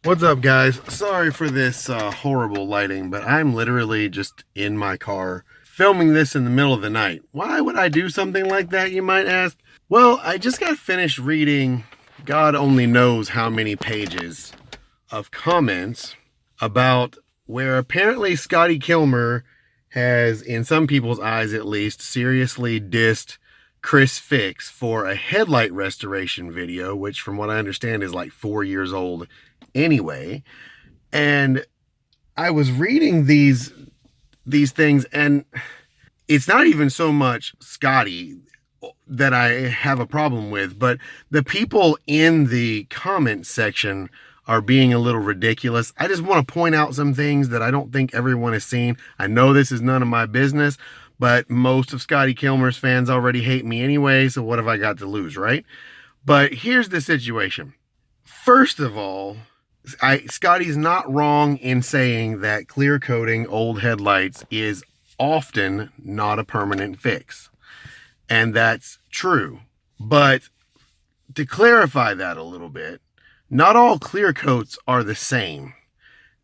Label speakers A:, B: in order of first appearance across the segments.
A: What's up, guys? Sorry for this horrible lighting, but I'm literally just in my car filming this in the middle of the night. Why would I do something like that, you might ask? Well, I just got finished reading God only knows how many pages of comments about where apparently Scotty Kilmer has, in some people's eyes at least, seriously dissed Chrisfix for a headlight restoration video, which from what I understand is like 4 years old anyway. And I was reading these things, and it's not even so much Scotty that I have a problem with, but the people in the comment section are being a little ridiculous. I just want to point out some things that I don't think everyone has seen. I know this is none of my business, but most of Scotty Kilmer's fans already hate me anyway, so what have I got to lose, right? But here's the situation. First of all, Scotty's not wrong in saying that clear coating old headlights is often not a permanent fix. And that's true. But to clarify that a little bit, not all clear coats are the same.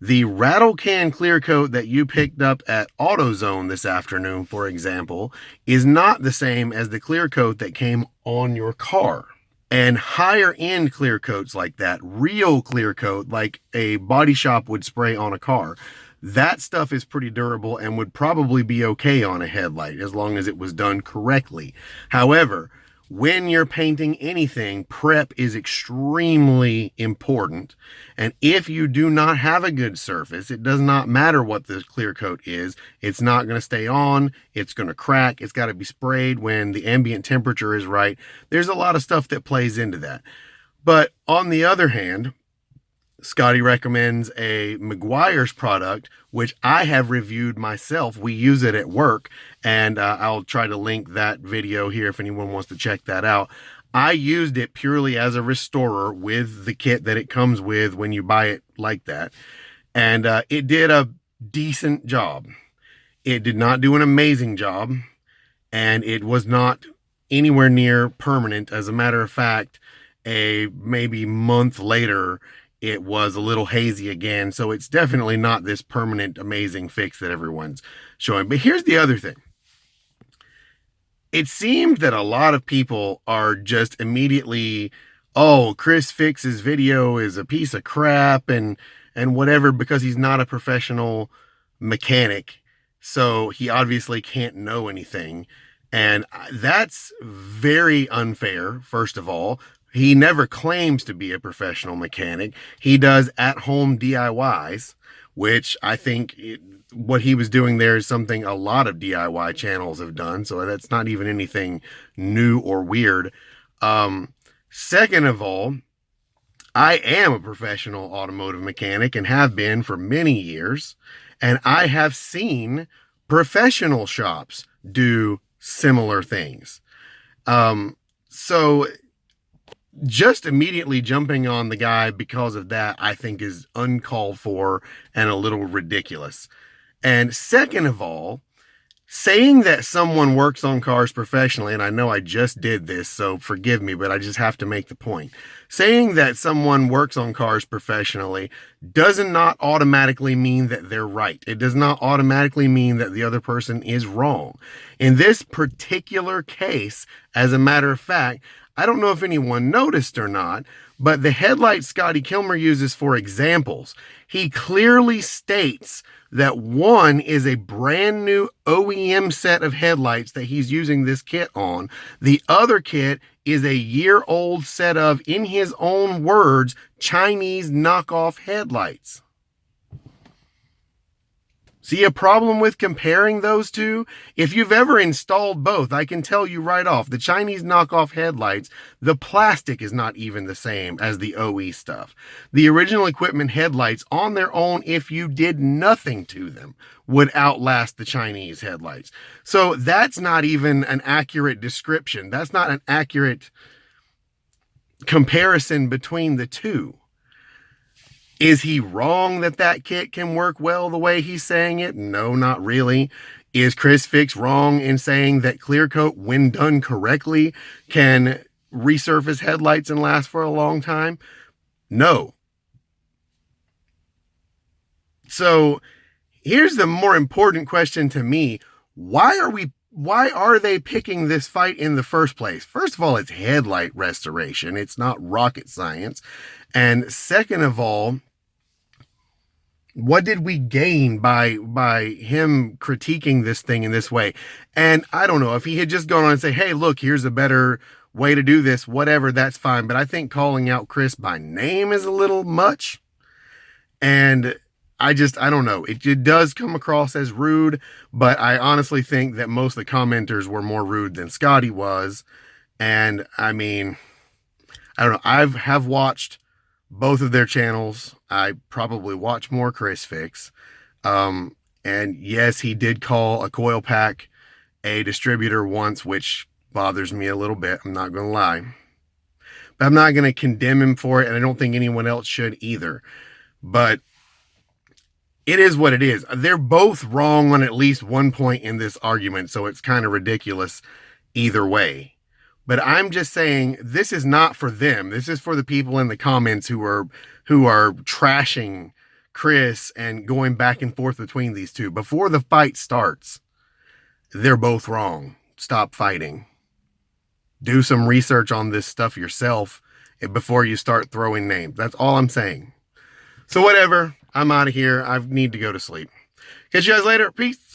A: The rattle can clear coat that you picked up at AutoZone this afternoon, for example, is not the same as the clear coat that came on your car. And higher end clear coats like that, real clear coat like a body shop would spray on a car, that stuff is pretty durable and would probably be okay on a headlight as long as it was done correctly. However, when you're painting anything, prep is extremely important. And if you do not have a good surface, it does not matter what the clear coat is. It's not going to stay on. It's going to crack. It's got to be sprayed when the ambient temperature is right. There's a lot of stuff that plays into that. But on the other hand, Scotty recommends a Meguiar's product, which I have reviewed myself. We use it at work, and I'll try to link that video here if anyone wants to check that out. I used it purely as a restorer with the kit that it comes with when you buy it like that, and it did a decent job. It did not do an amazing job, and it was not anywhere near permanent. As a matter of fact, a maybe month later, it was a little hazy again. So it's definitely not this permanent, amazing fix that everyone's showing. But here's the other thing. It seemed that a lot of people are just immediately, oh, Chrisfix's video is a piece of crap and whatever, because he's not a professional mechanic. So he obviously can't know anything. And that's very unfair, first of all. He never claims to be a professional mechanic. He does at-home DIYs, which I think what he was doing there is something a lot of DIY channels have done. So that's not even anything new or weird. Second of all, I am a professional automotive mechanic and have been for many years. And I have seen professional shops do similar things. So just immediately jumping on the guy because of that, I think is uncalled for and a little ridiculous. And second of all, saying that someone works on cars professionally, and I know I just did this, so forgive me, but I just have to make the point. Saying that someone works on cars professionally does not automatically mean that they're right. It does not automatically mean that the other person is wrong. In this particular case, as a matter of fact, I don't know if anyone noticed or not, but the headlight Scotty Kilmer uses for examples, he clearly states that one is a brand new OEM set of headlights that he's using this kit on. The other kit is a year-old set of, in his own words, Chinese knockoff headlights. See a problem with comparing those two? If you've ever installed both, I can tell you right off, the Chinese knockoff headlights, the plastic is not even the same as the OE stuff. The original equipment headlights on their own, if you did nothing to them, would outlast the Chinese headlights. So that's not even an accurate description. That's not an accurate comparison between the two. Is he wrong that that kit can work well the way he's saying it? No, not really. Is Chrisfix wrong in saying that clear coat, when done correctly, can resurface headlights and last for a long time? No. So here's the more important question to me. Why are they picking this fight in the first place? First of all, it's headlight restoration. It's not rocket science. And second of all, what did we gain by him critiquing this thing in this way? And I don't know if he had just gone on and say, hey, look, here's a better way to do this, whatever, that's fine. But I think calling out Chris by name is a little much. And I don't know. It does come across as rude, but I honestly think that most of the commenters were more rude than Scotty was. And I mean, I don't know. Have watched both of their channels. I probably watch more Chrisfix. And yes, he did call a coil pack a distributor once, which bothers me a little bit. I'm not going to lie. But I'm not going to condemn him for it, and I don't think anyone else should either. But it is what it is. They're both wrong on at least one point in this argument, so it's kind of ridiculous either way. But I'm just saying this is not for them. This is for the people in the comments who are trashing Chris and going back and forth between these two. Before the fight starts, they're both wrong. Stop fighting. Do some research on this stuff yourself before you start throwing names. That's all I'm saying. So whatever. I'm out of here. I need to go to sleep. Catch you guys later. Peace.